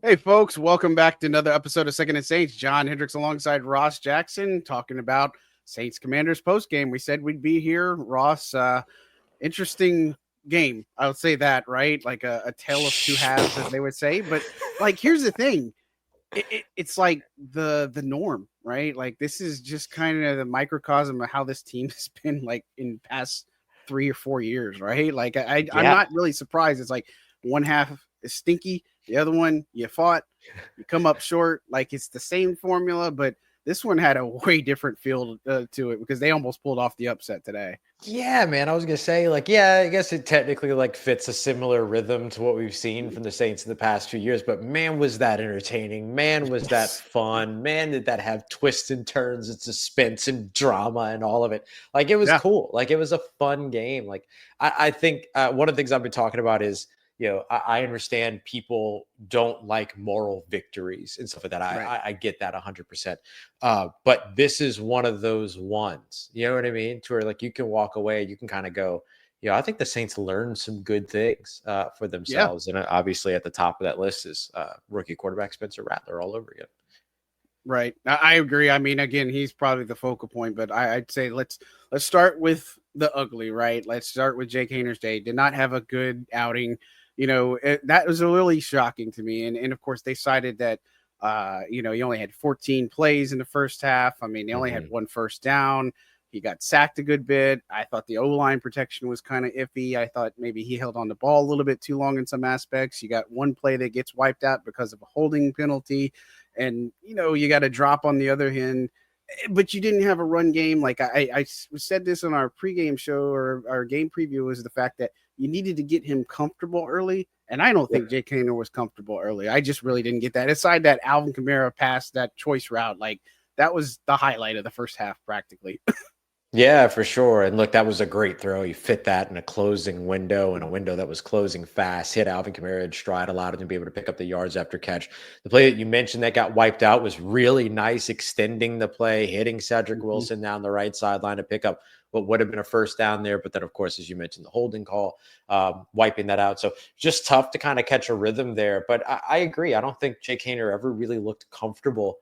Hey, folks, welcome back to another episode of Second and Saints. John Hendricks alongside Ross Jackson talking about Saints Commanders postgame. We said we'd be here. Ross, interesting game. I would say that, right? Like a tale of two halves, as they would say. But, like, here's the thing. It's like the norm, right? Like, this is just kind of the microcosm of how this team has been, like, in past 3 or 4 years, right? Like, I'm not really surprised. It's like one half is stinky. The other one, you fought, you come up short. Like, it's the same formula, but this one had a way different feel to it because they almost pulled off the upset today. Yeah, man. I was going to say, like, yeah, I guess it technically, like, fits a similar rhythm to what we've seen from the Saints in the past few years. But, man, was that entertaining. Man, was that fun. Man, did that have twists and turns and suspense and drama and all of it. Like, it was cool. Like, it was a fun game. Like, I think one of the things I've been talking about is, you know, I understand people don't like moral victories and stuff like that. I get that 100%. But this is one of those ones, you know what I mean? To where, like, you can walk away, you can kind of go, you know, I think the Saints learned some good things for themselves. And obviously at the top of that list is rookie quarterback Spencer Rattler all over again. Right. I agree. I mean, again, he's probably the focal point, but I'd say let's start with the ugly, right? Let's start with Jake Haener's day. Did not have a good outing. You know, that was really shocking to me. And of course, they cited that, you know, he only had 14 plays in the first half. I mean, they only had one first down. He got sacked a good bit. I thought the O-line protection was kind of iffy. I thought maybe he held on the ball a little bit too long in some aspects. You got one play that gets wiped out because of a holding penalty. And, you know, you got a drop on the other end. But you didn't have a run game. Like I said this on our pregame show or our game preview, was the fact that you needed to get him comfortable early. And I don't think Jake Haener was comfortable early. I just really didn't get that. Aside that Alvin Kamara pass, that choice route, like that was the highlight of the first half practically. Yeah, for sure. And look, that was a great throw. He fit that in a closing window, and a window that was closing fast, hit Alvin Kamara in stride, allowed him to be able to pick up the yards after catch. The play that you mentioned that got wiped out was really nice, extending the play, hitting Cedric Wilson down the right sideline to pick up what would have been a first down there. But then, of course, as you mentioned, the holding call, wiping that out. So just tough to kind of catch a rhythm there. But I agree. I don't think Jake Haener ever really looked comfortable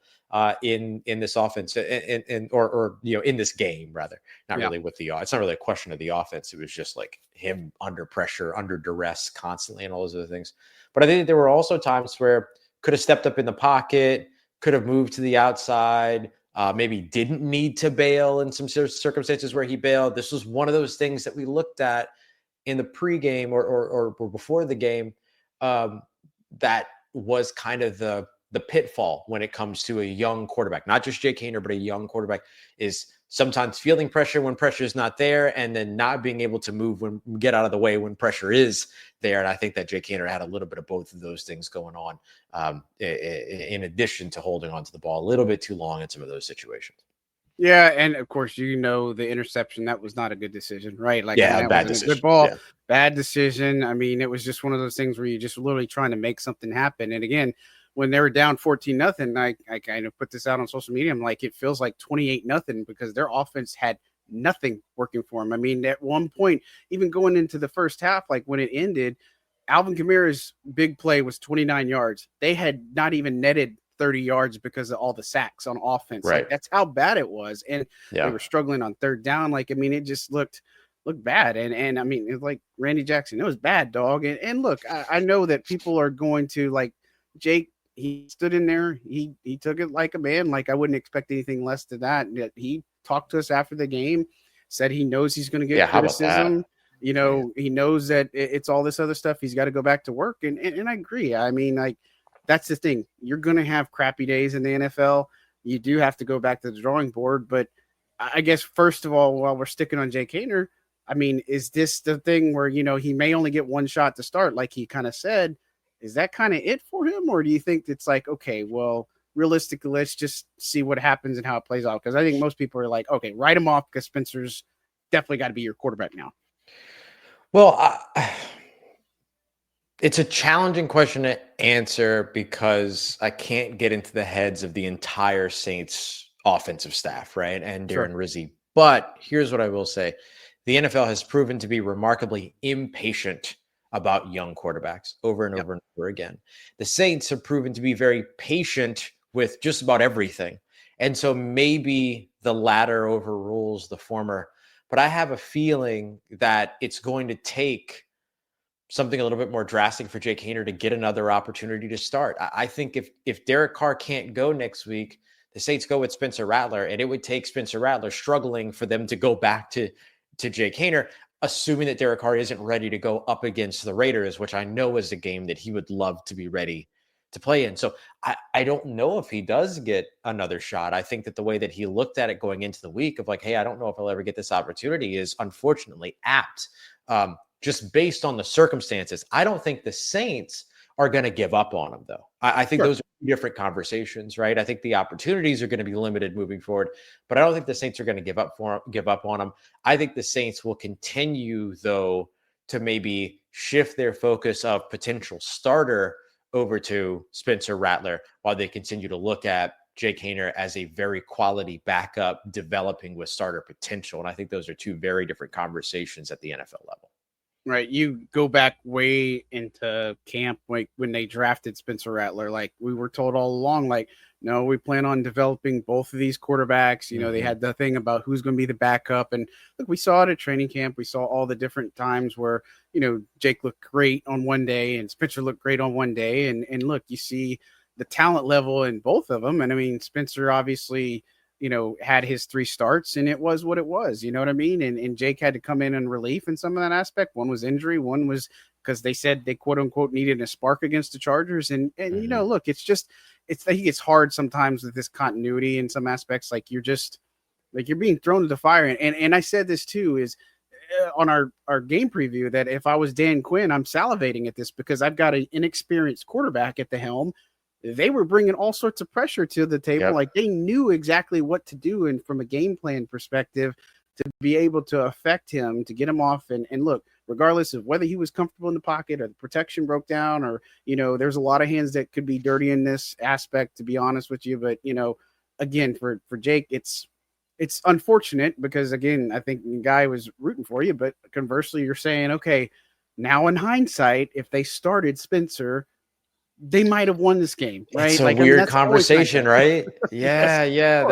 in this offense or you know, in this game, rather. Not really with the it's not really a question of the offense. It was just like him under pressure, under duress constantly, and all those other things. But I think there were also times where could have stepped up in the pocket, could have moved to the outside, maybe didn't need to bail in some circumstances where he bailed. This was one of those things that we looked at in the pregame or before the game that was kind of the pitfall when it comes to a young quarterback, not just Jake Haener, but a young quarterback, is sometimes feeling pressure when pressure is not there, and then not being able to move when get out of the way when pressure is there. And I think that Jake Haener had a little bit of both of those things going on, in addition to holding onto the ball a little bit too long in some of those situations. Yeah, and of course, you know, the interception, that was not a good decision, right? Like, yeah, that bad wasn't decision. A good ball, yeah. Bad decision. I mean, it was just one of those things where you're just literally trying to make something happen. And again, when they were down 14-0, I kind of put this out on social media. I'm like, it feels like 28-0 because their offense had nothing working for them. I mean, at one point, even going into the first half, like when it ended, Alvin Kamara's big play was 29 yards. They had not even netted 30 yards because of all the sacks on offense. Right. Like, that's how bad it was. And they were struggling on third down. Like, I mean, it just looked bad. And I mean, it's like Randy Jackson, it was bad, dog. And look, I know that people are going to, like, Jake, he stood in there. He took it like a man. Like, I wouldn't expect anything less to that. He talked to us after the game, said he knows he's going to get criticism. You know, he knows that it's all this other stuff. He's got to go back to work. And I agree. I mean, like, that's the thing. You're going to have crappy days in the NFL. You do have to go back to the drawing board. But I guess, first of all, while we're sticking on Jake Haener, I mean, is this the thing where, you know, he may only get one shot to start, like he kind of said, is that kind of it for him? Or do you think it's like, okay, well, realistically, let's just see what happens and how it plays out? Because I think most people are like, okay, write him off because Spencer's definitely got to be your quarterback now. Well, it's a challenging question to answer because I can't get into the heads of the entire Saints offensive staff, right? And Sure. Darren Rizzi. But here's what I will say. The NFL has proven to be remarkably impatient about young quarterbacks over and over and over again. The Saints have proven to be very patient with just about everything. And so maybe the latter overrules the former. But I have a feeling that it's going to take something a little bit more drastic for Jake Haener to get another opportunity to start. I think if Derek Carr can't go next week, the Saints go with Spencer Rattler, and it would take Spencer Rattler struggling for them to go back to Jake Haener, assuming that Derek Carr isn't ready to go up against the Raiders, which I know is a game that he would love to be ready to play in. So I don't know if he does get another shot. I think that the way that he looked at it going into the week of like, hey, I don't know if I'll ever get this opportunity is unfortunately apt. Just based on the circumstances. I don't think the Saints are going to give up on him, though. I think those are different conversations, right? I think the opportunities are going to be limited moving forward, but I don't think the Saints are going to give up on him. I think the Saints will continue, though, to maybe shift their focus of potential starter over to Spencer Rattler while they continue to look at Jake Haener as a very quality backup developing with starter potential. And I think those are two very different conversations at the NFL level. Right. You go back way into camp, like when they drafted Spencer Rattler, like we were told all along, like, no, we plan on developing both of these quarterbacks. You know, they had the thing about who's going to be the backup. And look, we saw it at training camp. We saw all the different times where, you know, Jake looked great on one day and Spencer looked great on one day. And look, you see the talent level in both of them. And I mean, Spencer obviously, you know, had his 3 starts and it was what it was, you know what I mean? And Jake had to come in relief in some of that aspect. One was injury. One was because they said they quote unquote needed a spark against the Chargers. And you know, look, I think it's hard sometimes with this continuity in some aspects. Like you're just like, you're being thrown to the fire. And I said this too, is on our game preview that if I was Dan Quinn, I'm salivating at this because I've got an inexperienced quarterback at the helm. They were bringing all sorts of pressure to the table. Yep. Like they knew exactly what to do. And from a game plan perspective, to be able to affect him, to get him off. And look, regardless of whether he was comfortable in the pocket or the protection broke down, or, you know, there's a lot of hands that could be dirty in this aspect, to be honest with you. But, you know, again, for Jake, it's unfortunate because, again, I think the guy was rooting for you. But conversely, you're saying, okay, now in hindsight, if they started Spencer, they might have won this game, right? It's a like, weird that's conversation, right? Yeah, Yes, yeah.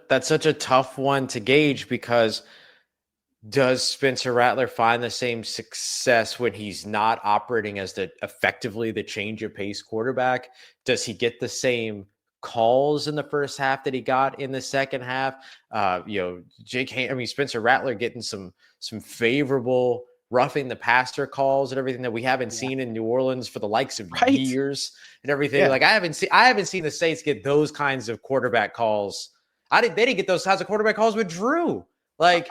That's such a tough one to gauge because does Spencer Rattler find the same success when he's not operating as effectively the change of pace quarterback? Does he get the same calls in the first half that he got in the second half? You know, Spencer Rattler getting some favorable roughing the passer calls and everything that we haven't seen in New Orleans for the likes of years and everything. Like I haven't seen the Saints get those kinds of quarterback calls. They didn't get those kinds of quarterback calls with Drew. Like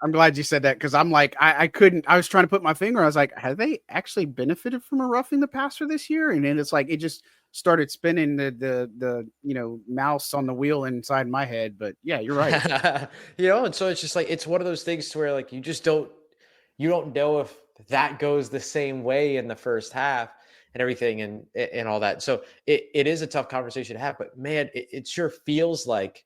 I'm glad you said that because I'm like, I couldn't. I was trying to put my finger. I was like, have they actually benefited from a roughing the passer this year? And then it's like it just started spinning the you know, mouse on the wheel inside my head. But yeah, you're right. You know, and so it's just like it's one of those things to where like you don't know if that goes the same way in the first half and everything and all that. So it is a tough conversation to have. But man, it sure feels like.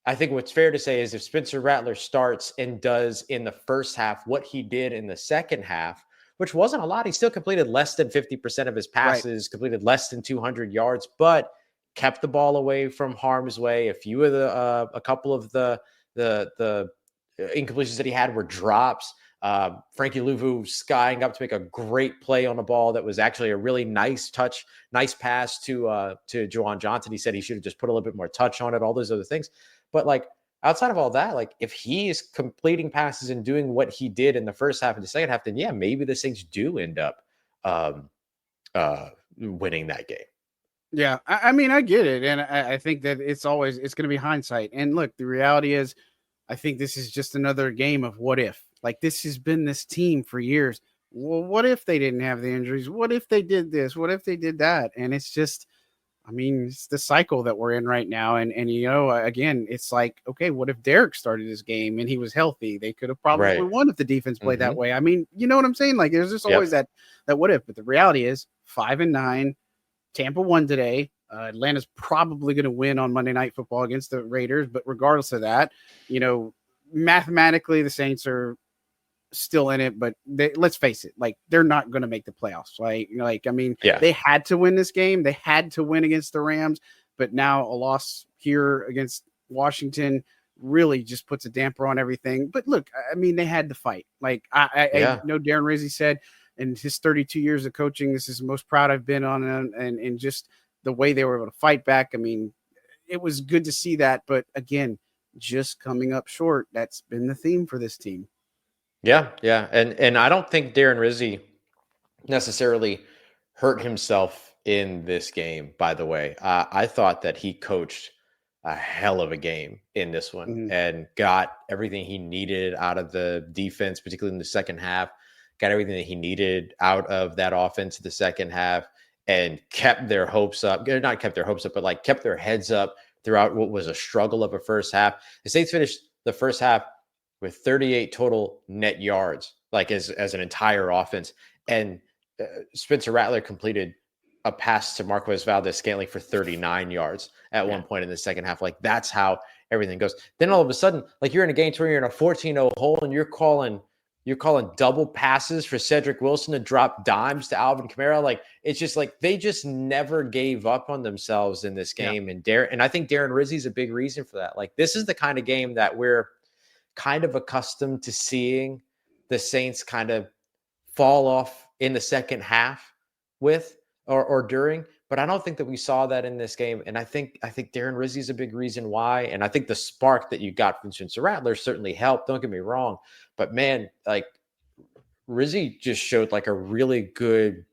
I think what's fair to say is if Spencer Rattler starts and does in the first half what he did in the second half, which wasn't a lot, he still completed less than 50% of his passes, completed less than 200 yards, but kept the ball away from harm's way. A couple of the incompletions that he had were drops. Frankie Louvu skying up to make a great play on the ball that was actually a really nice pass to Juwan Johnson. He said he should have just put a little bit more touch on it, all those other things. But like outside of all that, like if he is completing passes and doing what he did in the first half and the second half, then yeah, maybe the Saints do end up winning that game. Yeah, I mean, I get it, and I think that it's going to be hindsight. And look, the reality is, I think this is just another game of what if. Like this has been this team for years. well, what if they didn't have the injuries? What if they did this? What if they did that? And it's just, I mean, it's the cycle that we're in right now. And again, it's like, okay, what if Derek started this game and he was healthy? They could have probably Right. won if the defense played that way. I mean, you know what I'm saying? Like, there's just always Yep. that what if. But the reality is, 5-9. Tampa won today. Atlanta's probably going to win on Monday Night Football against the Raiders. But regardless of that, mathematically, the Saints are still in it, but let's face it, like they're not going to make the playoffs. I mean, Yeah. they had to win this game. They had to win against the Rams, but now a loss here against Washington really just puts a damper on everything. But look, I mean, they had to fight. Like I Yeah. know Darren Rizzi said in his 32 years of coaching, this is the most proud I've been on, and just the way they were able to fight back. I mean, it was good to see that, but again, just coming up short. That's been the theme for this team. Yeah. Yeah. And I don't think Darren Rizzi necessarily hurt himself in this game, by the way. I thought that he coached a hell of a game in this one Mhm. and got everything he needed out of the defense, particularly in the second half, got everything that he needed out of that offense in the second half, and kept their hopes up. Not kept their hopes up, but like kept their heads up throughout what was a struggle of a first half. The Saints finished the first half with 38 total net yards, like as an entire offense. And Spencer Rattler completed a pass to Marquez Valdez-Scantling for 39 yards at Yeah. one point in the second half. Like that's how everything goes. Then all of a sudden, like you're in a game where you're in a 14-0 hole and you're calling double passes for Cedric Wilson to drop dimes to Alvin Kamara. Like it's just like they just never gave up on themselves in this Yeah. game. And I think Darren Rizzi's a big reason for that. Like this is the kind of game that we're kind of accustomed to seeing the Saints kind of fall off in the second half with or during. But I don't think that we saw that in this game. And I think Darren Rizzi is a big reason why. And I think the spark that you got from Spencer Rattler certainly helped. Don't get me wrong. But man, like Rizzi just showed like a really good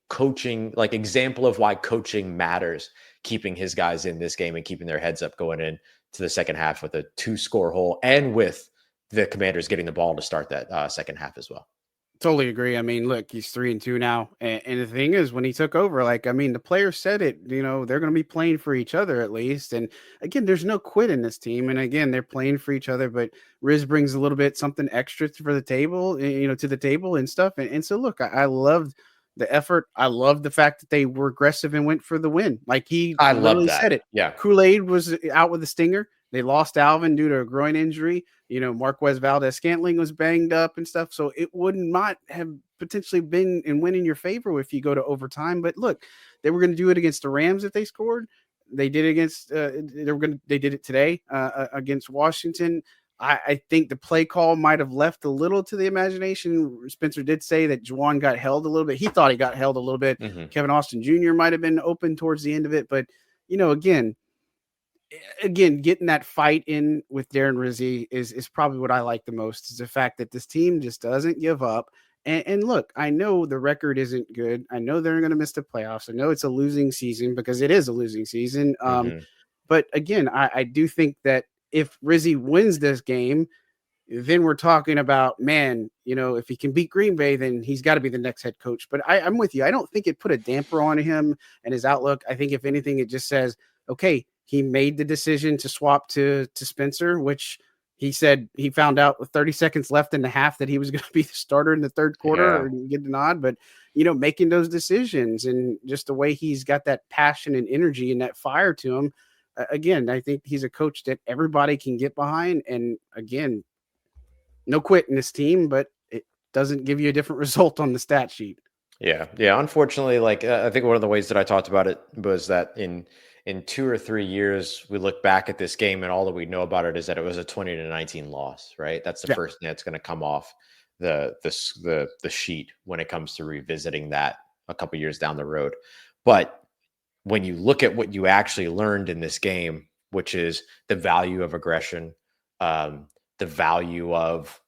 coaching, like example of why coaching matters, keeping his guys in this game and keeping their heads up going in to the second half with a 2-score hole and with the Commanders getting the ball to start that second half as well. Totally agree. I mean, look, he's 3-2 now, and the thing is, when he took over, like, I mean, the players said it. They're going to be playing for each other at least. And again, there's no quit in this team. And again, they're playing for each other. But Riz brings a little bit something extra for the table, to the table and stuff. And so, look, I loved the effort. I loved the fact that they were aggressive and went for the win. Like he I love literally that. said it. Yeah. Kool-Aid was out with a stinger. They lost Alvin due to a groin injury. Marquez Valdez-Scantling was banged up and stuff. So it would not have potentially been and win in your favor if you go to overtime. But look, they were going to do it against the Rams if they scored. They did against they did it today against Washington. I think the play call might have left a little to the imagination. Spencer did say that Juwan got held a little bit. He thought he got held a little bit. Mm-hmm. Kevin Austin Jr. might have been open towards the end of it. But, again, getting that fight in with Darren Rizzi is probably what I like the most, is the fact that this team just doesn't give up. And look, I know the record isn't good. I know they're going to miss the playoffs. I know it's a losing season because it is a losing season. Mm-hmm. But again, I do think that if Rizzi wins this game, then we're talking about, man, if he can beat Green Bay, then he's got to be the next head coach. But I'm with you. I don't think it put a damper on him and his outlook. I think if anything, it just says, okay, he made the decision to swap to Spencer, which he said he found out with 30 seconds left in the half that he was going to be the starter in the third quarter or get the nod. But, making those decisions and just the way he's got that passion and energy and that fire to him, again, I think he's a coach that everybody can get behind. And again, no quit in this team, but it doesn't give you a different result on the stat sheet. Yeah. Unfortunately, like I think one of the ways that I talked about it was that in 2 or 3 years, we look back at this game and all that we know about it is that it was a 20-19 loss, right? That's the first thing that's going to come off the sheet when it comes to revisiting that a couple years down the road. But when you look at what you actually learned in this game, which is the value of aggression, the value of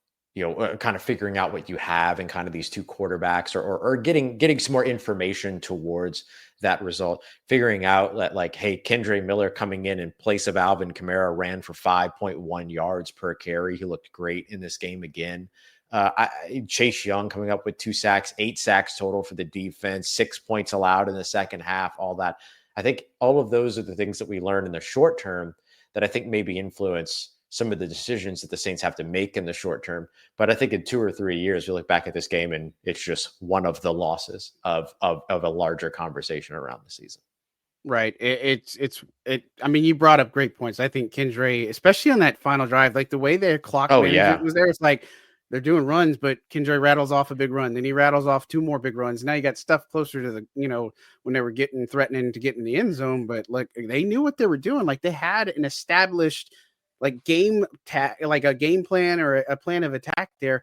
kind of figuring out what you have in kind of these two quarterbacks, or getting some more information towards that result, figuring out that, like, hey, Kendre Miller coming in place of Alvin Kamara ran for 5.1 yards per carry. He looked great in this game again. Chase Young coming up with 2 sacks, 8 sacks total for the defense, 6 points allowed in the second half, all that. I think all of those are the things that we learned in the short term that I think maybe influence some of the decisions that the Saints have to make in the short term. But I think in 2 or 3 years, we look back at this game and it's just one of the losses of a larger conversation around the season. Right. I mean, you brought up great points. I think Kendra, especially on that final drive, like the way their clock management was there, it's like they're doing runs, but Kendra rattles off a big run. Then he rattles off 2 more big runs. Now you got stuff closer to the, when they were threatening to get in the end zone, but like they knew what they were doing. Like they had an established like like a game plan or a plan of attack there.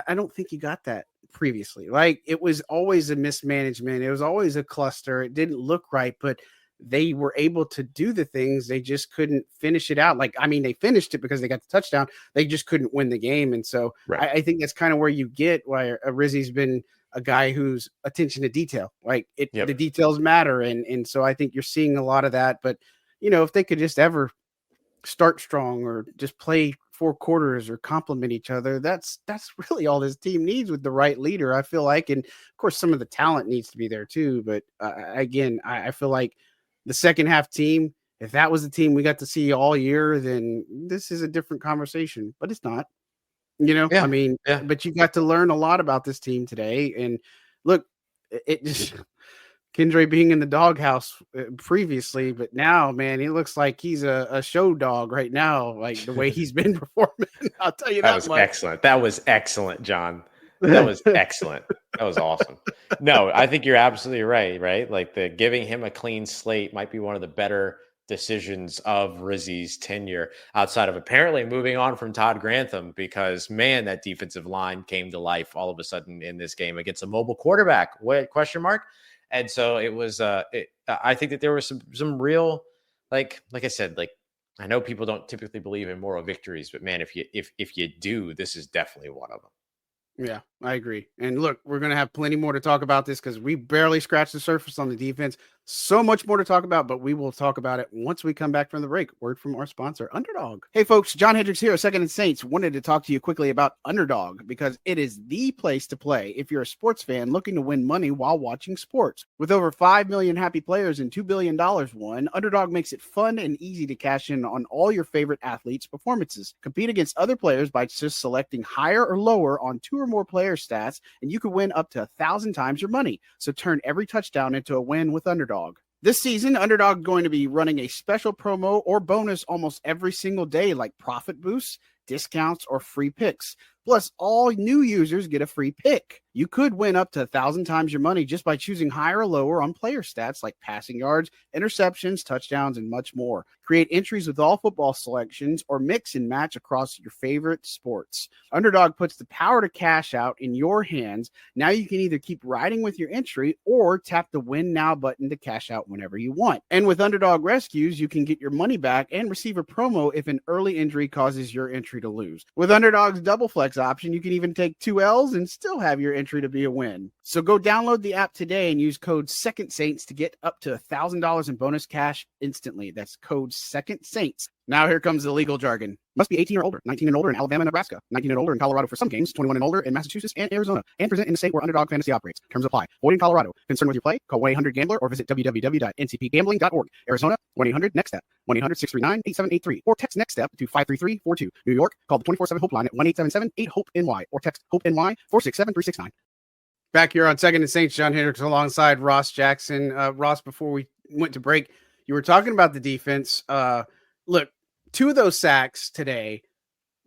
I don't think you got that previously. Like it was always a mismanagement. It was always a cluster. It didn't look right, but they were able to do the things. They just couldn't finish it out. Like, I mean, they finished it because they got the touchdown. They just couldn't win the game. And so I think that's kind of where you get why Rizzi's been a guy who's attention to detail. Like the details matter. And so I think you're seeing a lot of that, but if they could just ever start strong or just play 4 quarters or complement each other, that's really all this team needs with the right leader, I feel like. And of course some of the talent needs to be there too, but again, I feel like the second half team, if that was the team we got to see all year, then this is a different conversation, but it's not, but you got to learn a lot about this team today. And look, it just Kendra being in the doghouse previously, but now, man, he looks like he's a show dog right now. Like the way he's been performing, I'll tell you that was much. Excellent. That was excellent, John. That was excellent. That was awesome. No, I think you're absolutely right. Right, like the giving him a clean slate might be one of the better decisions of Rizzi's tenure, outside of apparently moving on from Todd Grantham, because man, that defensive line came to life all of a sudden in this game against a mobile quarterback. What question mark? And so it was, I think that there was some real, like I said, like, I know people don't typically believe in moral victories, but man, if you do, this is definitely one of them. Yeah, I agree. And look, we're going to have plenty more to talk about this because we barely scratched the surface on the defense. So much more to talk about, but we will talk about it once we come back from the break. Word from our sponsor, Underdog. Hey, folks, John Hendricks here, Second and Saints. Wanted to talk to you quickly about Underdog because it is the place to play if you're a sports fan looking to win money while watching sports. With over 5 million happy players and $2 billion won, Underdog makes it fun and easy to cash in on all your favorite athletes' performances. Compete against other players by just selecting higher or lower on 2 or more player stats, and you could win up to 1,000 times your money. So turn every touchdown into a win with Underdog. This season, Underdog is going to be running a special promo or bonus almost every single day, like profit boosts, discounts, or free picks. Plus, all new users get a free pick. You could win up to 1,000 times your money just by choosing higher or lower on player stats like passing yards, interceptions, touchdowns, and much more. Create entries with all football selections or mix and match across your favorite sports. Underdog puts the power to cash out in your hands. Now you can either keep riding with your entry or tap the Win Now button to cash out whenever you want. And with Underdog Rescues, you can get your money back and receive a promo if an early injury causes your entry to lose. With Underdog's Double Flex option, you can even take 2 L's and still have your entry to be a win. So go download the app today and use code Second Saints to get up to $1,000 in bonus cash instantly. That's code Second Saints. Now here comes the legal jargon. Must be 18 or older, 19 and older in Alabama and Nebraska, 19 and older in Colorado for some games, 21 and older in Massachusetts and Arizona, and present in the state where Underdog Fantasy operates. Terms apply. Void in Colorado. Concerned with your play? Call 1-800-GAMBLER or visit www.ncpgambling.org. Arizona, 1-800-NEXT-STEP, 1-800-639-8783, or text NEXT STEP to 53342. New York, call the 24/7 Hope line at 1-877-8-HOPE-NY or text HOPE-NY 467-369. Back here on Second and Saints, John Hendricks alongside Ross Jackson. Ross, before we went to break, you were talking about the defense. Look, 2 of those sacks today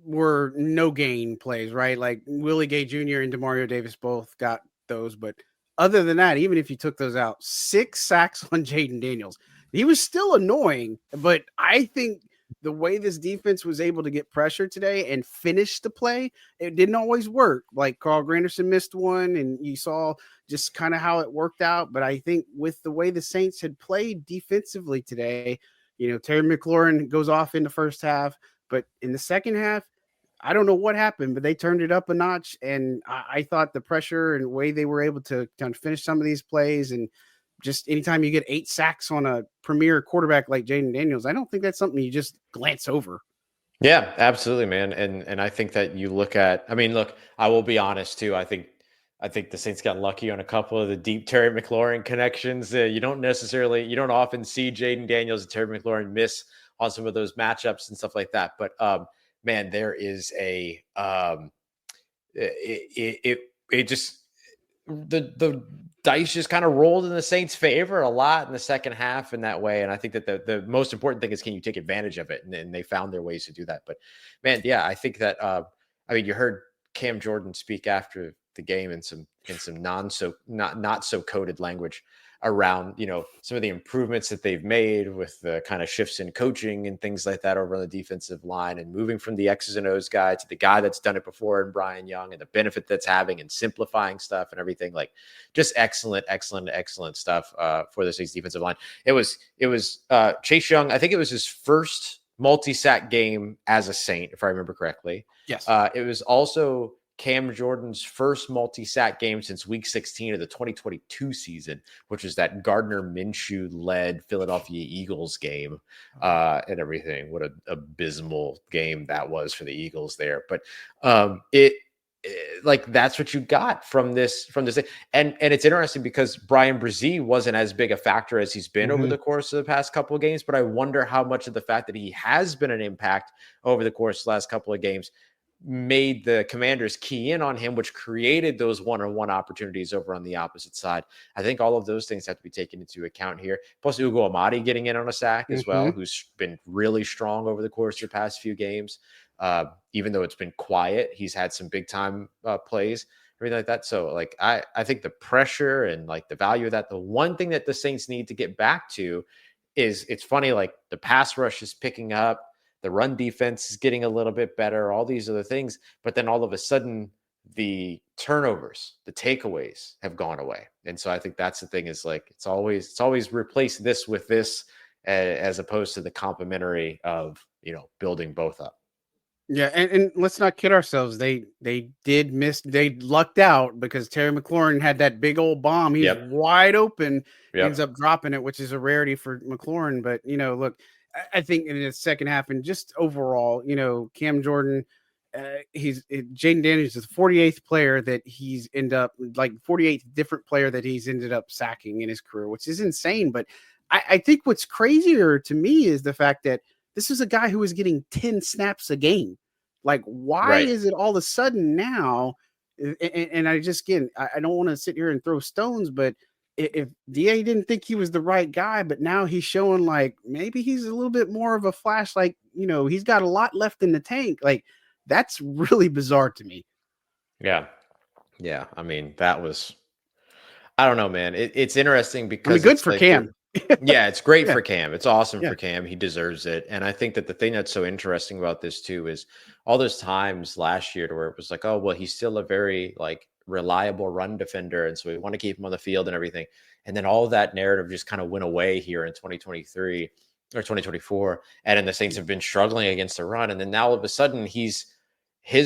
were no gain plays, right? Like Willie Gay Jr. and Demario Davis both got those. But other than that, even if you took those out, 6 sacks on Jaden Daniels. He was still annoying, but I think the way this defense was able to get pressure today and finish the play, it didn't always work. Like Carl Granderson missed one, and you saw just kind of how it worked out. But I think with the way the Saints had played defensively today, Terry McLaurin goes off in the first half, but in the second half, I don't know what happened, but they turned it up a notch. And I thought the pressure and the way they were able to kind of finish some of these plays, and just anytime you get 8 sacks on a premier quarterback like Jaden Daniels, I don't think that's something you just glance over. Yeah, absolutely, man. And I think that you look at, I mean, look, I will be honest too. I think the Saints got lucky on a couple of the deep Terry McLaurin connections. You don't often see Jaden Daniels and Terry McLaurin miss on some of those matchups and stuff like that. But man, there is it just the dice just kind of rolled in the Saints' favor a lot in the second half in that way. And I think that the most important thing is, can you take advantage of it? And they found their ways to do that. But man, yeah, I think that I mean, you heard Cam Jordan speak after the game in some not so coded language around, some of the improvements that they've made with the kind of shifts in coaching and things like that over on the defensive line, and moving from the X's and O's guy to the guy that's done it before in Brian Young, and the benefit that's having and simplifying stuff and everything. Like, just excellent stuff for the Saints defensive line. It was Chase Young. I think it was his first multi-sack game as a Saint, if I remember correctly. Yes. It was also Cam Jordan's first multi-sack game since week 16 of the 2022 season, which was that Gardner Minshew-led Philadelphia Eagles game and everything. What an abysmal game that was for the Eagles there. But like, that's what you got from this. And it's interesting because Brian Brzee wasn't as big a factor as he's been over the course of the past couple of games. But I wonder how much of the fact that he has been an impact over the course of the last couple of games made the Commanders key in on him, which created those one-on-one opportunities over on the opposite side. I think all of those things have to be taken into account here. Plus, Ugo Amadi getting in on a sack as well, who's been really strong over the course of the past few games. Even though it's been quiet, he's had some big-time plays, everything like that. So, like, I think the pressure and, like, the value of that, the one thing that the Saints need to get back to is, it's funny, like, the pass rush is picking up, the run defense is getting a little bit better, all these other things. But then all of a sudden, the turnovers, the takeaways have gone away. And so I think that's the thing, is like, it's always replace this with this, as opposed to the complementary of, building both up. Yeah, and let's not kid ourselves. They did miss. They lucked out because Terry McLaurin had that big old bomb. He's wide open. Ends up dropping it, which is a rarity for McLaurin. But look, I think in the second half and just overall, Cam Jordan, Jaden Daniels is the 48th player that he's ended up, like, 48th different player that he's ended up sacking in his career, which is insane. But I think what's crazier to me is the fact that this is a guy who is getting 10 snaps a game. Like, why is it all of a sudden now? And I just, again, I don't want to sit here and throw stones, but if DA didn't think he was the right guy, but now he's showing like maybe he's a little bit more of a flash, like, he's got a lot left in the tank. Like, that's really bizarre to me. Yeah. Yeah. I mean, I don't know, man. It's interesting because, I mean, good for Cam. Yeah, it's great for Cam. It's awesome for Cam. He deserves it. And I think that the thing that's so interesting about this too is all those times last year to where it was like, oh, well, he's still a very, like, reliable run defender, and so we want to keep him on the field and everything. And then all of that narrative just kind of went away here in 2023 or 2024. And then the Saints have been struggling against the run. And then now all of a sudden his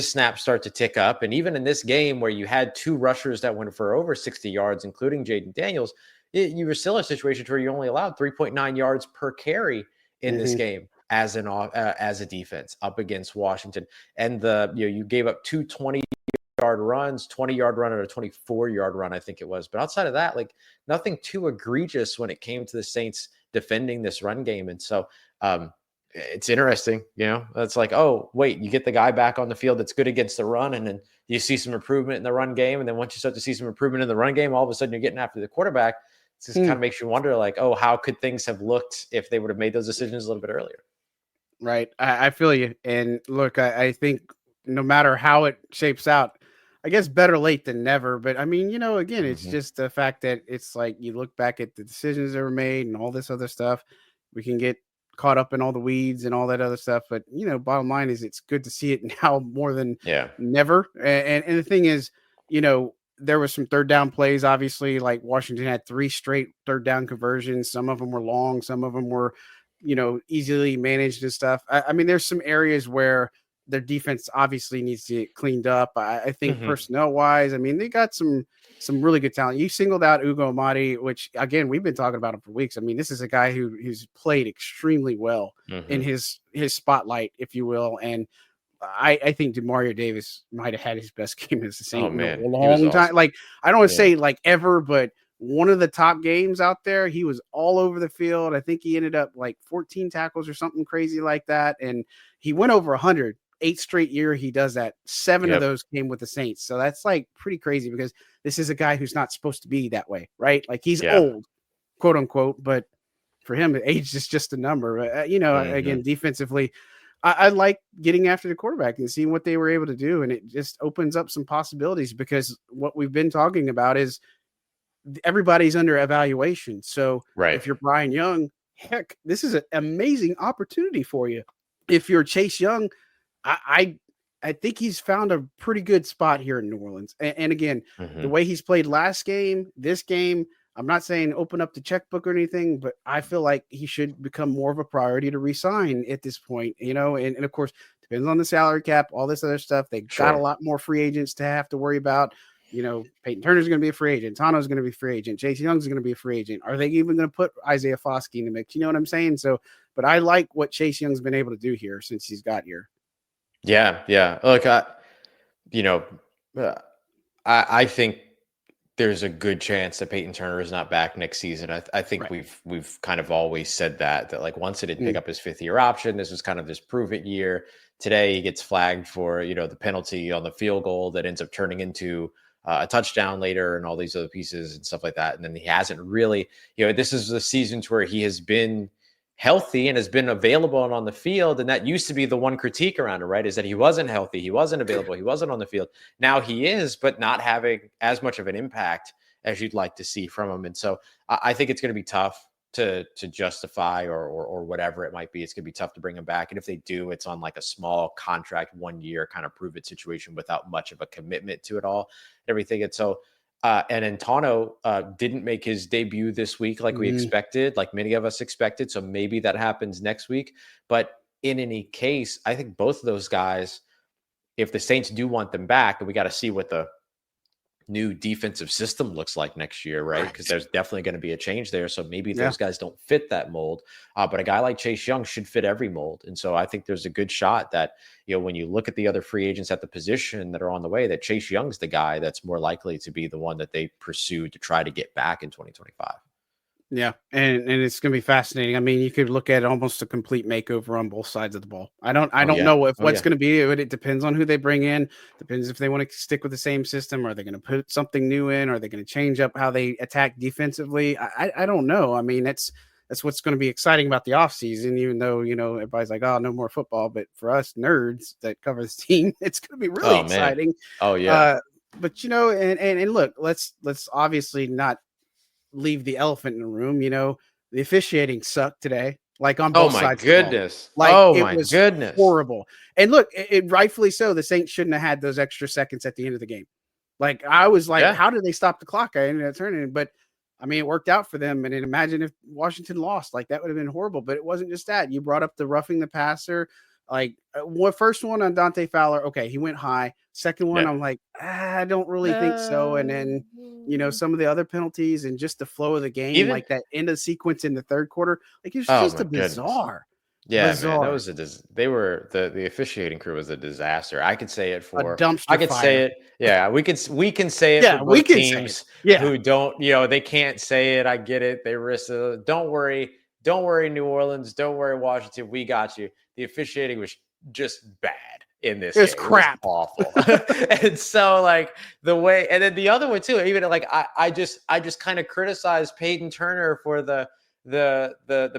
snaps start to tick up. And even in this game where you had two rushers that went for over 60 yards, including Jaden Daniels, you were still in a situation where you only allowed 3.9 yards per carry in this game as a defense up against Washington. And you gave up two 20-yard runs, 20-yard run and a 24-yard run, I think it was. But outside of that, like, nothing too egregious when it came to the Saints defending this run game. And so it's interesting, it's like, oh, wait, you get the guy back on the field that's good against the run, and then you see some improvement in the run game. And then once you start to see some improvement in the run game, all of a sudden you're getting after the quarterback. It just kind of makes you wonder, like, oh, how could things have looked if they would have made those decisions a little bit earlier? Right. I feel you. And look, I think no matter how it shapes out, I guess better late than never. But I mean, again, it's just the fact that it's like you look back at the decisions that were made and all this other stuff. We can get caught up in all the weeds and all that other stuff. But, bottom line is it's good to see it now more than never. And the thing is, there was some third down plays, obviously, like Washington had 3 straight third down conversions. Some of them were long. Some of them were, easily managed and stuff. I mean, there's some areas where their defense obviously needs to get cleaned up. I think Mhm. personnel wise, I mean, they got some really good talent. You singled out Ugo Amadi, which again we've been talking about him for weeks. I mean, this is a guy who's played extremely well in Mhm. his spotlight, if you will, and I think Demario Davis might have had his best game as a Oh Saint in a man, he was long time. awesome. Like, I don't want to Yeah. say like ever, but one of the top games out there. He was all over the field. I think he ended up like 14 tackles or something crazy like that. And he went over 100. 8 straight year he does that. 7 of Yep. those came with the Saints. So that's like pretty crazy because this is a guy who's not supposed to be that way, right? Like he's Yeah. old, quote unquote, but for him, age is just a number. Mhm. Again, defensively, I like getting after the quarterback and seeing what they were able to do. And it just opens up some possibilities because what we've been talking about is everybody's under evaluation. So Right. if you're Brian Young, heck, this is an amazing opportunity for you. If you're Chase Young, I think he's found a pretty good spot here in New Orleans. And again, the Mhm. way he's played last game, this game, I'm not saying open up the checkbook or anything, but I feel like he should become more of a priority to resign at this point, and of course, depends on the salary cap, all this other stuff. They got a Sure. lot more free agents to have to worry about. Peyton Turner's going to be a free agent. Tano's going to be a free agent. Chase Young's going to be a free agent. Are they even going to put Isaiah Foskey in the mix? You know what I'm saying? So, but I like what Chase Young's been able to do here since he's got here. Yeah. Yeah. Look, you know, uh, I think there's a good chance that Peyton Turner is not back next season. I think Right. we've kind of always said that like once he didn't pick Mm. up his 5th-year option, this was kind of this prove it year. Today he gets flagged for the penalty on the field goal that ends up turning into a touchdown later, and all these other pieces and stuff like that. And then he hasn't really, this is the seasons where he has been healthy and has been available and on the field. And that used to be the one critique around it, right? Is that he wasn't healthy, he wasn't available, he wasn't on the field. Now he is, but not having as much of an impact as you'd like to see from him. And so I think it's going to be tough to justify or whatever it might be. It's going to be tough to bring him back. And if they do, it's on like a small contract, 1 year kind of prove it situation without much of a commitment to it all, everything. And so and Tano didn't make his debut this week like we Mm. expected, like many of us expected. So maybe that happens next week. But in any case, I think both of those guys, if the Saints do want them back, and we got to see what the new defensive system looks like next year, right? Right. Because there's definitely going to be a change there. So maybe Yeah. those guys don't fit that mold. But a guy like Chase Young should fit every mold. And so I think there's a good shot that, when you look at the other free agents at the position that are on the way, that Chase Young's the guy that's more likely to be the one that they pursue to try to get back in 2025. Yeah, and it's going to be fascinating. I mean, you could look at almost a complete makeover on both sides of the ball. I don't Oh, yeah. know if Oh, what's yeah. going to be. It depends on who they bring in. Depends if they want to stick with the same system. Are they going to put something new in? Are they going to change up how they attack defensively? I don't know. I mean, that's what's going to be exciting about the offseason, even though, everybody's like, oh, no more football. But for us nerds that cover this team, it's going to be really Oh, man. exciting. Oh, yeah. But and look, let's obviously not leave the elephant in the room. The officiating sucked today, like on Oh, both my sides of the ball. goodness. Like Oh, it my was goodness. horrible. And look, it rightfully so. The Saints shouldn't have had those extra seconds at the end of the game. Like I was like, Yeah. how did they stop the clock? I ended up turning, but I mean, it worked out for them. And then imagine if Washington lost, like that would have been horrible. But it wasn't just that. You brought up the roughing the passer. Like first one on Dante Fowler, okay, he went high. Second one, Yeah. I'm like, I don't really think so. And then some of the other penalties and just the flow of the game, Even like that end of sequence in the third quarter, like it's Oh just my a goodness. bizarre, Yeah, man, that bizarre, was they were the officiating crew was a disaster. I could say it a for I dumpster could say fire. it. Yeah, we can say it for Yeah, we both can say it. teams Yeah, who don't, they can't say it. I get it. They risk it. Don't worry. Don't worry, New Orleans. Don't worry, Washington. We got you. The officiating was just bad in this it was game. It was crap. awful. And so like the way, and then the other one too, even like I just kind of criticized Peyton Turner for the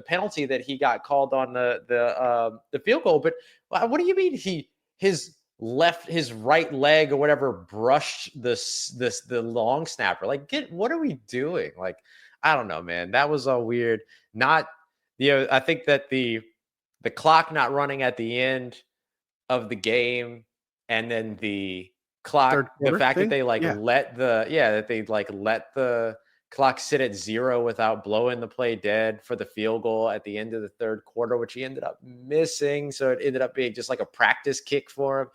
penalty that he got called on the field goal. But what do you mean his right leg or whatever brushed the long snapper? Like, what are we doing? Like, I don't know, man. That was all weird. Not, I think that the clock not running at the end of the game, and then the Third clock, the quarter fact that thing. they like Yeah, let the clock sit at 0 without blowing the play dead for the field goal at the end of the third quarter, which he ended up missing. So it ended up being just like a practice kick for him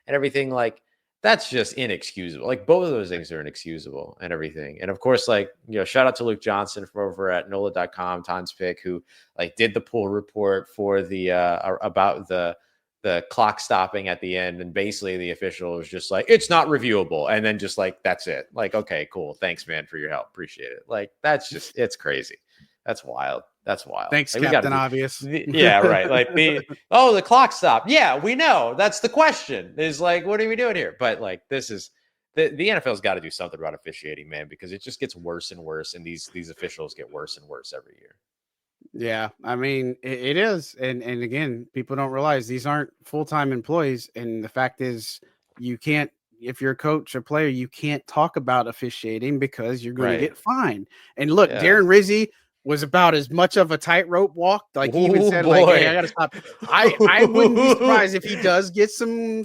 and everything. Like, that's just inexcusable. Like, both of those things are inexcusable and everything. And of course, like, shout out to Luke Johnson from over at NOLA.com, Tom's pick, who like did the pool report for the about the clock stopping at the end. And basically the official was just like, it's not reviewable. And then just like, that's it. Like, okay, cool. Thanks, man, for your help. Appreciate it. Like, that's just, it's crazy. That's wild. That's wild. Thanks, like, Captain Obvious. Yeah, right. Like the clock stopped. Yeah, we know. That's the question. Is like, what are we doing here? But like, this is the NFL's got to do something about officiating, man, because it just gets worse and worse, and these officials get worse and worse every year. Yeah, I mean, it is. And again, people don't realize these aren't full-time employees. And the fact is, you can't, if you're a coach or player, you can't talk about officiating because you're going to get fined. And look, Darren Rizzi was about as much of a tightrope walk. Like, he even said, like, hey, I got to stop. I wouldn't be surprised if he does get some.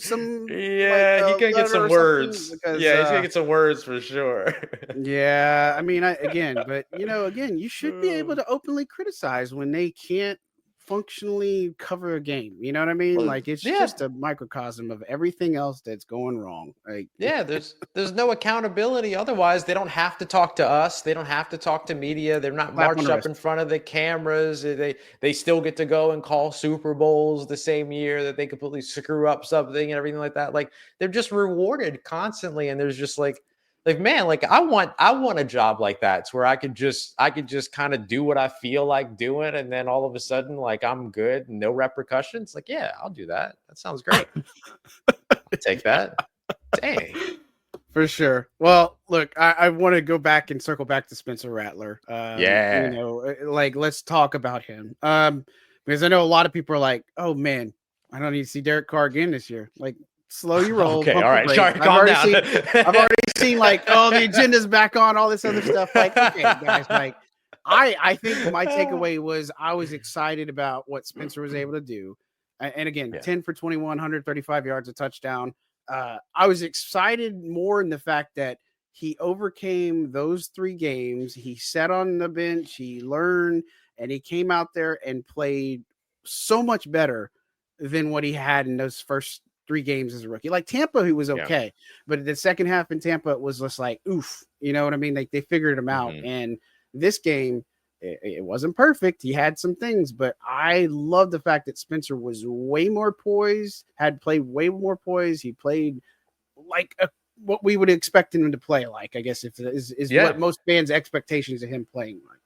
Yeah, he can get some words. Because, yeah, he's going to get some words for sure. Yeah, I mean, but you should be able to openly criticize when they can't functionally cover a game. You know what I mean? Well, like, it's just a microcosm of everything else that's going wrong. Like, there's no accountability. Otherwise, they don't have to talk to us. They don't have to talk to media. They're not marched up in front of the cameras. They still get to go and call Super Bowls the same year that they completely screw up something and everything like that. Like, they're just rewarded constantly. And there's just like, man, like I want a job like that. It's where I could just kind of do what I feel like doing. And then all of a sudden, like, I'm good. No repercussions. Like, yeah, I'll do that. That sounds great. I'll take that. Dang. For sure. Well, look, I want to go back and circle back to Spencer Rattler. Like, let's talk about him. Because I know a lot of people are like, oh man, I don't need to see Derek Carr again this year. Like, slow your roll. Okay, all right. Sorry, calm down. I've already seen like, oh, the agenda's back on, all this other stuff. Like, okay, guys, like, I think my takeaway was I was excited about what Spencer was able to do. And again, 10 for 21, 135 yards, a touchdown. I was excited more in the fact that he overcame those 3 games. He sat on the bench, he learned, and he came out there and played so much better than what he had in those first 3 games as a rookie. Like Tampa, he was okay, but the second half in Tampa, it was just like, oof, you know what I mean? Like, they figured him out. And this game, it wasn't perfect. He had some things, but I love the fact that Spencer was way more poised, had played way more poised. He played like what we would expect him to play like, I guess, if is what most fans' expectations of him playing like.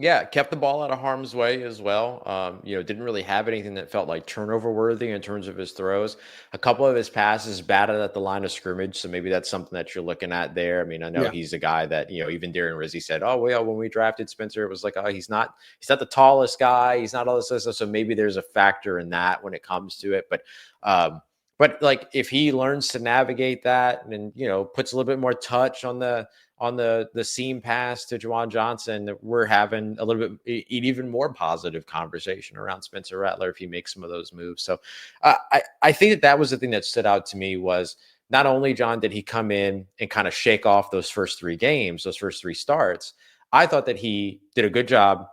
Yeah, kept the ball out of harm's way as well. Didn't really have anything that felt like turnover worthy in terms of his throws. A couple of his passes batted at the line of scrimmage, so maybe that's something that you're looking at there. I mean, I know he's a guy that, even Darren Rizzi said, oh, well, when we drafted Spencer, it was like, oh, he's not the tallest guy. He's not all this stuff. So maybe there's a factor in that when it comes to it. But like, if he learns to navigate that and, puts a little bit more touch on the seam pass to Juwan Johnson, we're having a little bit even more positive conversation around Spencer Rattler if he makes some of those moves. So I think that was the thing that stood out to me was not only, John, did he come in and kind of shake off those first 3 games, those first 3 starts. I thought that he did a good job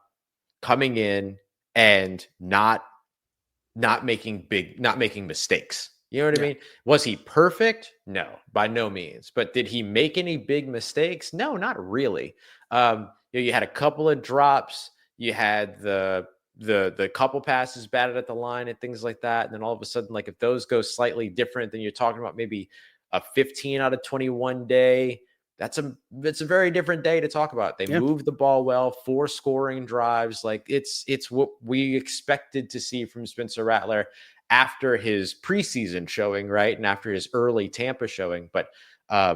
coming in and not making mistakes. You know what I mean? Was he perfect? No, by no means. But did he make any big mistakes? No, not really. You had a couple of drops. You had the couple passes batted at the line and things like that. And then all of a sudden, like, if those go slightly different, then you're talking about maybe a 15 out of 21 day. It's a very different day to talk about. They moved the ball well, 4 scoring drives. Like, it's what we expected to see from Spencer Rattler after his preseason showing, right? And after his early Tampa showing. But I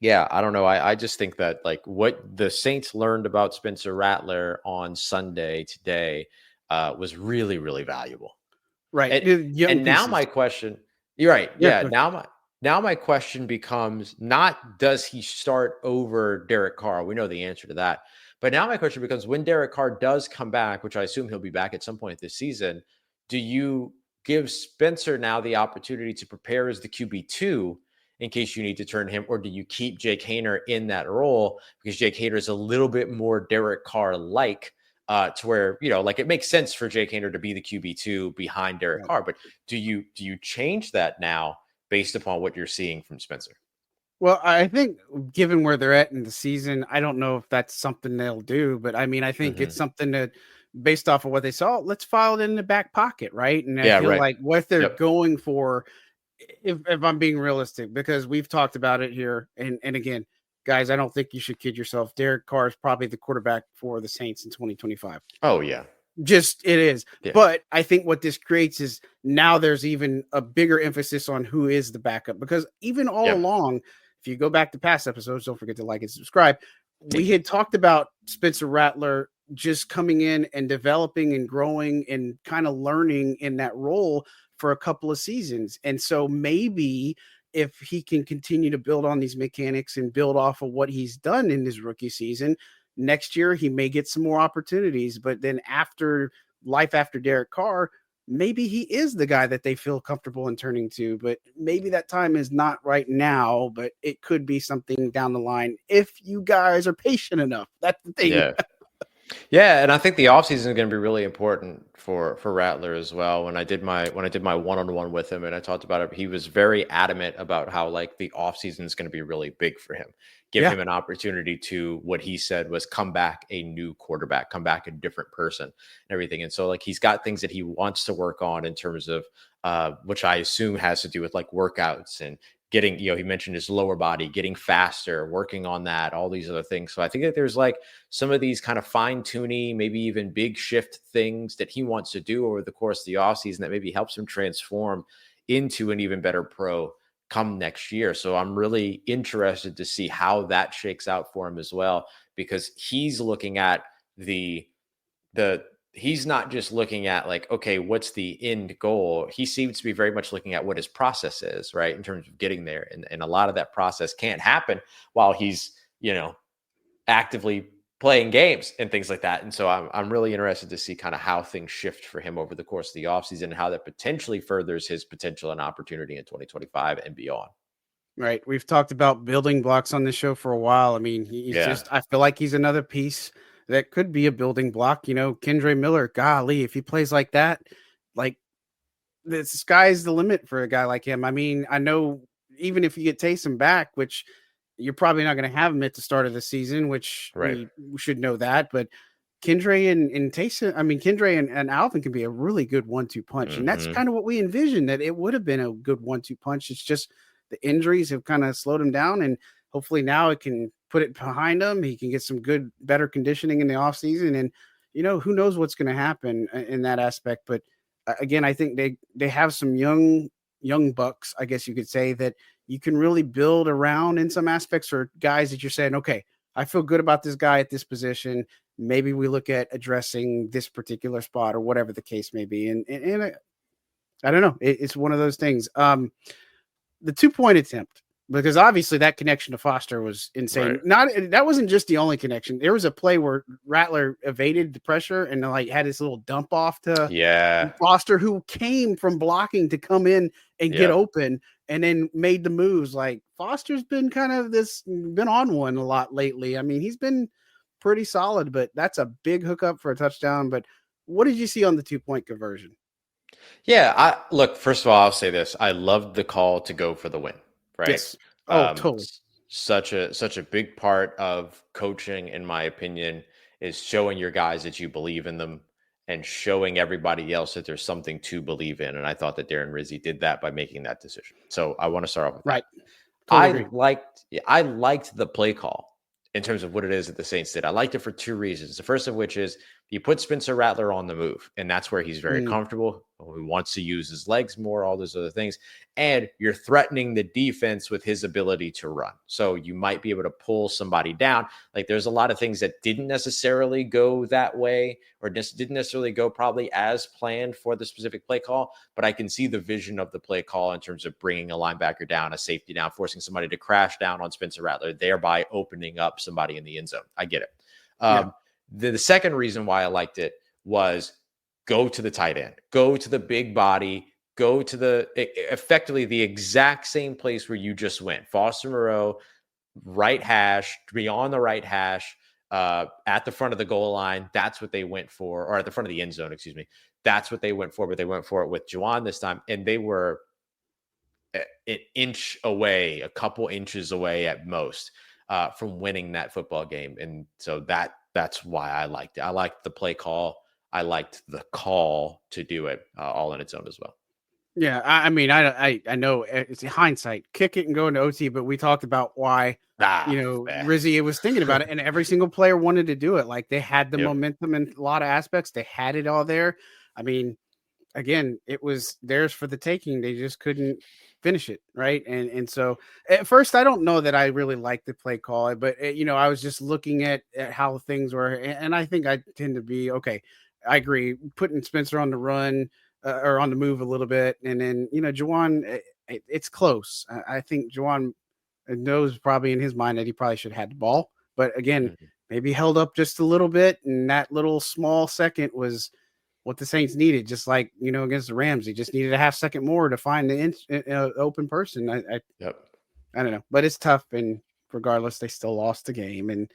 don't know. I just think that, like, what the Saints learned about Spencer Rattler on Sunday today was really, really valuable. Right. And now my question, you're right. Yeah. Now my question becomes not, does he start over Derek Carr? We know the answer to that. But now my question becomes, when Derek Carr does come back, which I assume he'll be back at some point this season, do you give Spencer now the opportunity to prepare as the QB2 in case you need to turn him, or do you keep Jake Haener in that role because Jake Haener is a little bit more Derek Carr like, to where, like it makes sense for Jake Haener to be the QB2 behind Derek Carr, but do you change that now based upon what you're seeing from Spencer? Well, I think given where they're at in the season, I don't know if that's something they'll do, but I mean, I think it's something that, based off of what they saw, let's file it in the back pocket, right? And I feel like what they're going for, if I'm being realistic, because we've talked about it here, and again, guys, I don't think you should kid yourself. Derek Carr is probably the quarterback for the Saints in 2025. Oh yeah. Just it is. Yeah. But I think what this creates is now there's even a bigger emphasis on who is the backup, because even all along, if you go back to past episodes, don't forget to like and subscribe. We had talked about Spencer Rattler just coming in and developing and growing and kind of learning in that role for a couple of seasons. And so maybe if he can continue to build on these mechanics and build off of what he's done in his rookie season, next year he may get some more opportunities. But then after Derek Carr, maybe he is the guy that they feel comfortable in turning to, but maybe that time is not right now, but it could be something down the line if you guys are patient enough. That's the thing. Yeah, and I think the offseason is going to be really important for Rattler as well. When I did my one-on-one with him and I talked about it, he was very adamant about how like the offseason is going to be really big for him. Give him an opportunity to, what he said was, come back a new quarterback, come back a different person and everything. And so like he's got things that he wants to work on in terms of which I assume has to do with like workouts and getting, he mentioned his lower body, getting faster, working on that, all these other things. So I think that there's like some of these kind of fine tuning, maybe even big shift things that he wants to do over the course of the offseason that maybe helps him transform into an even better pro come next year. So I'm really interested to see how that shakes out for him as well, because he's looking at he's not just looking at like, okay, what's the end goal? He seems to be very much looking at what his process is, right? In terms of getting there. And a lot of that process can't happen while he's, actively playing games and things like that. And so I'm really interested to see kind of how things shift for him over the course of the offseason and how that potentially furthers his potential and opportunity in 2025 and beyond. Right. We've talked about building blocks on this show for a while. I mean, I feel like he's another piece that could be a building block. Kendre Miller, golly, if he plays like that, like the sky's the limit for a guy like him. I mean, I know even if you get Taysom back, which you're probably not going to have him at the start of the season, which we should know that. But Kendre and Taysom, I mean, Kendre and Alvin can be a really good 1-2 punch. And that's kind of what we envisioned, that it would have been a good 1-2 punch. It's just the injuries have kind of slowed him down. And hopefully now it can put it behind him. He can get some better conditioning in the offseason. And, who knows what's going to happen in that aspect. But again, I think they have some young bucks, I guess you could say, that you can really build around in some aspects, or guys that you're saying, okay, I feel good about this guy at this position. Maybe we look at addressing this particular spot or whatever the case may be. And I don't know. It's one of those things. The 2-point attempt, because obviously that connection to Foster was insane. That wasn't just the only connection. There was a play where Rattler evaded the pressure and like had this little dump off to Foster, who came from blocking to come in and get open, and then made the moves. Like Foster's been been on one a lot lately. I mean, he's been pretty solid, but that's a big hookup for a touchdown. But what did you see on the 2-point conversion? Yeah, look, first of all, I'll say this. I loved the call to go for the win, right? Yes. Oh, totally. Such a big part of coaching, in my opinion, is showing your guys that you believe in them and showing everybody else that there's something to believe in. And I thought that Darren Rizzi did that by making that decision. So I want to start off with that. Totally I liked the play call in terms of what it is that the Saints did. I liked it for two reasons. The first of which is you put Spencer Rattler on the move, and that's where he's very comfortable. He wants to use his legs more, all those other things. And you're threatening the defense with his ability to run. So you might be able to pull somebody down. Like there's a lot of things that didn't necessarily go that way, or just didn't necessarily go probably as planned for the specific play call. But I can see the vision of the play call in terms of bringing a linebacker down, a safety down, forcing somebody to crash down on Spencer Rattler, thereby opening up somebody in the end zone. I get it. The second reason why I liked it was go to the tight end, go to the big body, go to effectively the exact same place where you just went. Foster Moreau, right hash, beyond the right hash, at the front of the goal line. That's what they went for, or at the front of the end zone, excuse me. That's what they went for, but they went for it with Juwan this time. And they were an inch away, a couple inches away at most, from winning that football game. And so that's why I liked it. I liked the play call. I liked the call to do it all on its own as well. Yeah, I mean, I know it's hindsight, kick it and go into OT, but we talked about why, Rizzi was thinking about it, and every single player wanted to do it. Like they had the momentum in a lot of aspects. They had it all there. I mean, again, it was theirs for the taking. They just couldn't finish it, right? And so at first, I don't know that I really liked the play call, but I was just looking at how things were, and I think I tend to be okay. I agree, putting Spencer on the run. Or on the move a little bit. And then, Juwan, it's close. I think Juwan knows probably in his mind that he probably should have had the ball. But again, maybe held up just a little bit. And that little small second was what the Saints needed, just like, against the Rams. He just needed a half second more to find the open person. I don't know. But it's tough. And regardless, they still lost the game. And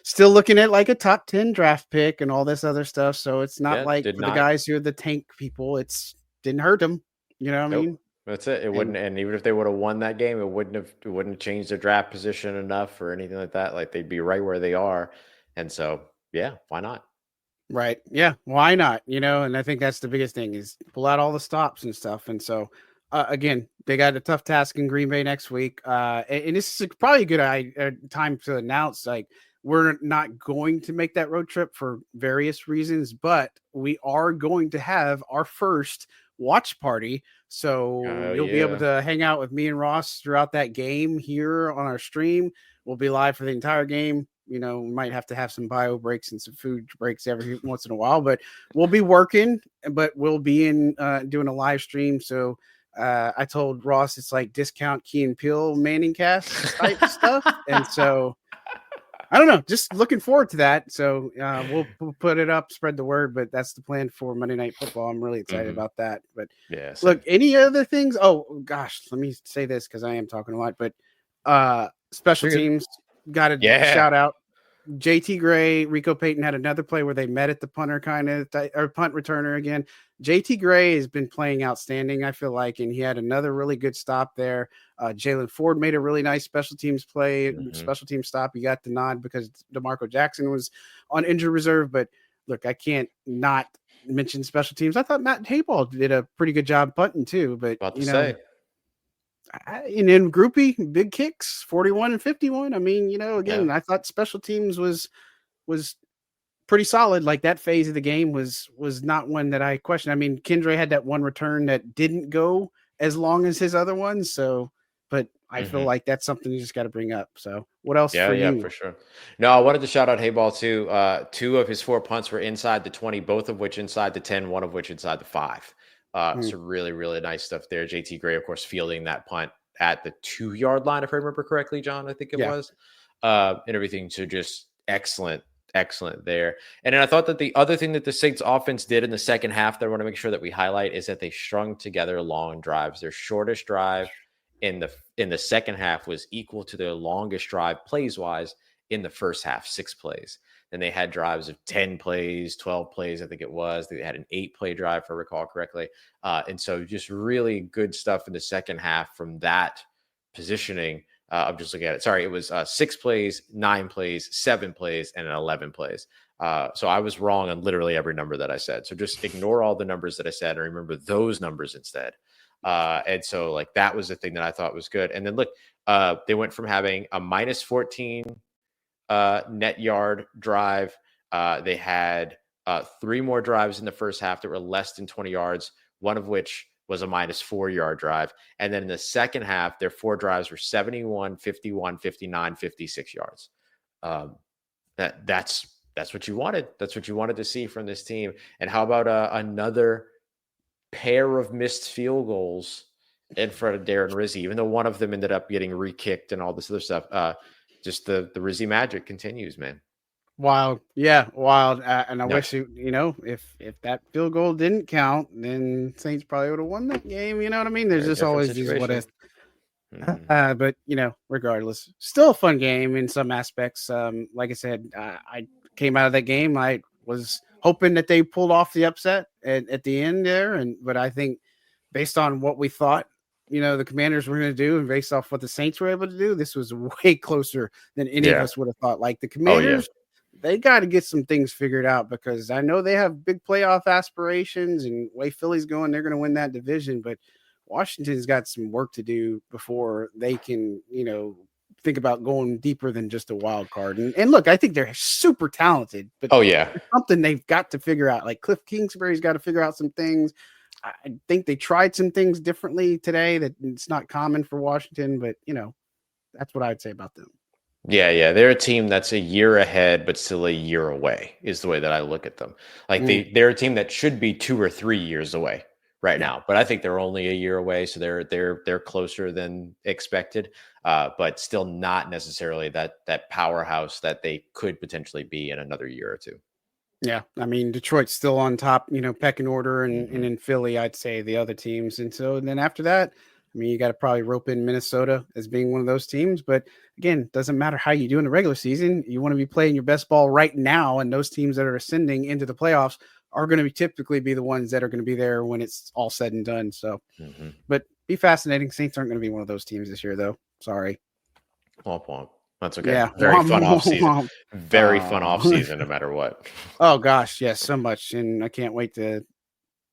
still looking at like a top 10 draft pick and all this other stuff. So it's not like for the guys who are the tank people, it's didn't hurt them. You know what I mean? That's it. It wouldn't, and even if they would have won that game, it wouldn't have changed their draft position enough or anything like that. Like they'd be right where they are. And so, yeah, why not? Right. Yeah. Why not? And I think that's the biggest thing is pull out all the stops and stuff. And so, again, they got a tough task in Green Bay next week. And this is probably a good time to announce, like, we're not going to make that road trip for various reasons, but we are going to have our first watch party. So you'll be able to hang out with me and Ross throughout that game here on our stream. We'll be live for the entire game. We might have to have some bio breaks and some food breaks every once in a while, but we'll be working, but we'll be doing a live stream. So I told Ross it's like discount Key and Peele Manning cast type stuff. And so I don't know, just looking forward to that. So we'll put it up, spread the word, but that's the plan for Monday Night Football. I'm really excited about that. But look, any other things? Oh gosh, let me say this because I am talking a lot, but special teams got a shout out. JT Gray, Rico Payton had another play where they met at the punter or punt returner again. JT Gray has been playing outstanding, I feel like, and he had another really good stop there. Jalen Ford made a really nice special teams play, special team stop. He got the nod because DeMarco Jackson was on injured reserve. But look, I can't not mention special teams. I thought Matt Hayball did a pretty good job punting too. But in groupie, big kicks, 41 and 51. I mean, again, I thought special teams was pretty solid. Like that phase of the game was not one that I questioned. I mean, Kendra had that one return that didn't go as long as his other ones. So, but I feel like that's something you just got to bring up. So what else for you? Yeah, for sure. No, I wanted to shout out Hayball too. 2 of his 4 punts were inside the 20, both of which inside the 10, one of which inside the 5. So really, really nice stuff there. JT Gray, of course, fielding that punt at the 2-yard line, if I remember correctly, John, I think it was, and everything. So just excellent there. And then I thought that the other thing that the Saints offense did in the second half that I want to make sure that we highlight is that they strung together long drives. Their shortest drive in the second half was equal to their longest drive plays wise in the first half, 6 plays. Then they had drives of 10 plays, 12 plays, I think it was. They had an 8-play drive, if I recall correctly. And so just really good stuff in the second half from that positioning. I'm just looking at it. Sorry, it was 6 plays, 9 plays, 7 plays, and 11 plays. So I was wrong on literally every number that I said. So just ignore all the numbers that I said and remember those numbers instead. And so like that was the thing that I thought was good. And then look, they went from having a minus 14 net yard drive. They had 3 more drives in the first half that were less than 20 yards, one of which was a minus 4-yard drive. And then in the second half, their 4 drives were 71, 51, 59, 56 yards. That's what you wanted. That's what you wanted to see from this team. And how about another pair of missed field goals in front of Darren Rizzi, even though one of them ended up getting re-kicked and all this other stuff. Just the Rizzi magic continues, man. Wild. Yeah, wild. And I No, wish if that field goal didn't count, then Saints probably would have won that game. You know what I mean? There's very just different always these what situation. ifs. Mhm. But regardless, still a fun game in some aspects. Like I said, I came out of that game. I was hoping that they pulled off the upset at the end there, but I think based on what we thought, the Commanders were going to do, and based off what the Saints were able to do, this was way closer than any of Yeah. us would have thought. Like the Oh yeah. Commanders, they got to get some things figured out because I know they have big playoff aspirations, and way Philly's going, they're going to win that division, but Washington's got some work to do before they can, think about going deeper than just a wild card. And look, I think they're super talented, but Oh yeah. something they've got to figure out. Like Cliff Kingsbury's got to figure out some things. I think they tried some things differently today that it's not common for Washington, but that's what I'd say about them. Yeah. They're a team that's a year ahead, but still a year away, is the way that I look at them. Like they're a team that should be 2 or 3 years away right Yeah. now, but I think they're only a year away, so they're closer than expected, but still not necessarily that powerhouse that they could potentially be in another year or two. Yeah, I mean Detroit's still on top, pecking order, and Mhm. in Philly, I'd say the other teams, and so then after that, I mean you got to probably rope in Minnesota as being one of those teams. But again, doesn't matter how you do in the regular season, you want to be playing your best ball right now, and those teams that are ascending into the playoffs are going to be typically be the ones that are going to be there when it's all said and done. So, Mhm. but be fascinating. Saints aren't going to be one of those teams this year, though. Sorry. Womp womp. That's okay. Yeah. Very fun off season. Very fun off Oh. season, no matter what. Oh gosh, yes, so much, and I can't wait to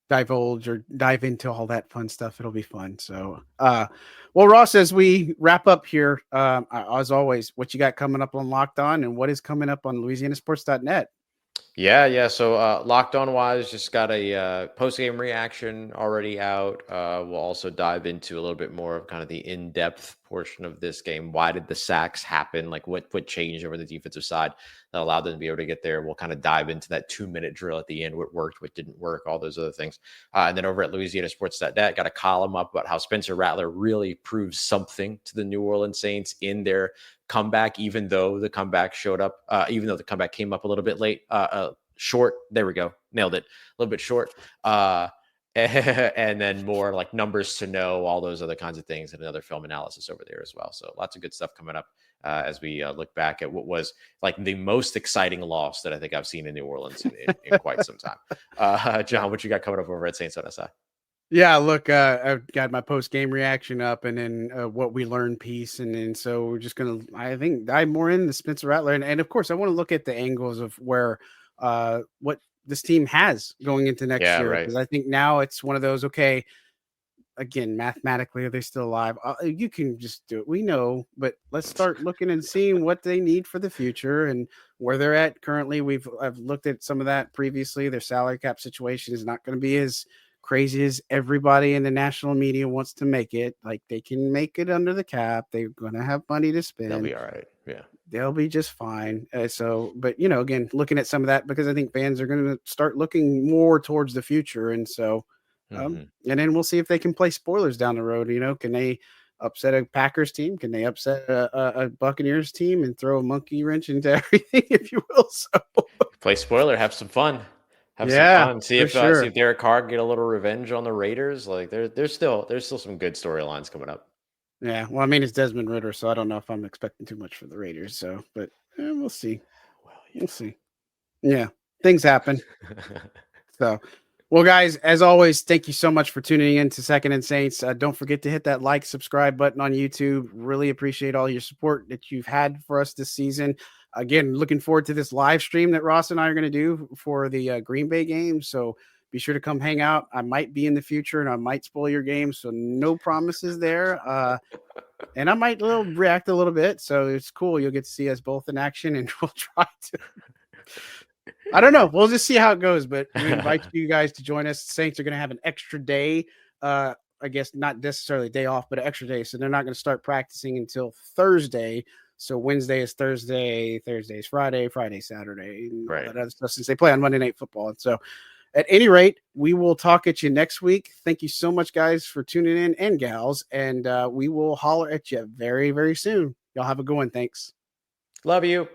divulge or dive into all that fun stuff. It'll be fun. So, well, Ross, as we wrap up here, as always, what you got coming up on Locked On, and what is coming up on LouisianaSports.net? Yeah. So Locked On wise, just got a post game reaction already out. We'll also dive into a little bit more of kind of the in depth portion of this game. Why did the sacks happen? Like what changed over the defensive side that allowed them to be able to get there? We'll kind of dive into that 2-minute drill at the end, what worked, what didn't work, all those other things. And then over at LouisianaSports.net, got a column up about how Spencer Rattler really proved something to the New Orleans Saints in their comeback, even though the comeback came up a little bit late, short. There we go. Nailed it. A little bit short. And then more like numbers to know, all those other kinds of things, and another film analysis over there as well. So lots of good stuff coming up as we look back at what was like the most exciting loss that I think I've seen in New Orleans in quite some time. John, what you got coming up over at Saints on SI? Yeah, look, I've got my post game reaction up, and then what we learned piece, and then so we're just gonna, I think, dive more in the Spencer Rattler, and of course, I want to look at the angles of where what this team has going into next Yeah, year, right. because I think now it's one of those. Okay, again, mathematically, are they still alive? You can just do it. We know, but let's start looking and seeing what they need for the future and where they're at currently. I've looked at some of that previously. Their salary cap situation is not going to be as crazy as everybody in the national media wants to make it. Like they can make it under the cap. They're going to have money to They'll spend. be all right. Yeah. They'll be just fine. But again, looking at some of that because I think fans are going to start looking more towards the future, and so and then we'll see if they can play spoilers down the road. Can they upset a Packers team? Can they upset a Buccaneers team and throw a monkey wrench into everything, if you will? So Play spoiler, have some fun. Have some yeah, fun. for See sure. if Derek Carr can get a little revenge on the Raiders. Like there's still some good storylines coming up. Yeah, well, I mean, it's Desmond Ritter, so I don't know if I'm expecting too much for the Raiders. So, but we'll see. Well, We'll see. Yeah, things happen. So, well, guys, as always, thank you so much for tuning in to Second and Saints. Don't forget to hit that like, subscribe button on YouTube. Really appreciate all your support that you've had for us this season. Again, looking forward to this live stream that Ross and I are going to do for the Green Bay game. So be sure to come hang out. I might be in the future and I might spoil your game. So no promises there. And I might react a little bit. So it's cool. You'll get to see us both in action and we'll try to. I don't know. We'll just see how it goes, but we invite you guys to join us. Saints are going to have an extra day. I guess not necessarily a day off, but an extra day. So they're not going to start practicing until Thursday. So Wednesday is Thursday, Thursday is Friday, Friday, Saturday, and all that other stuff since they play on Monday Night Football. And so at any rate, we will talk at you next week. Thank you so much, guys, for tuning in and gals. And we will holler at you very, very soon. Y'all have a good one. Thanks. Love you.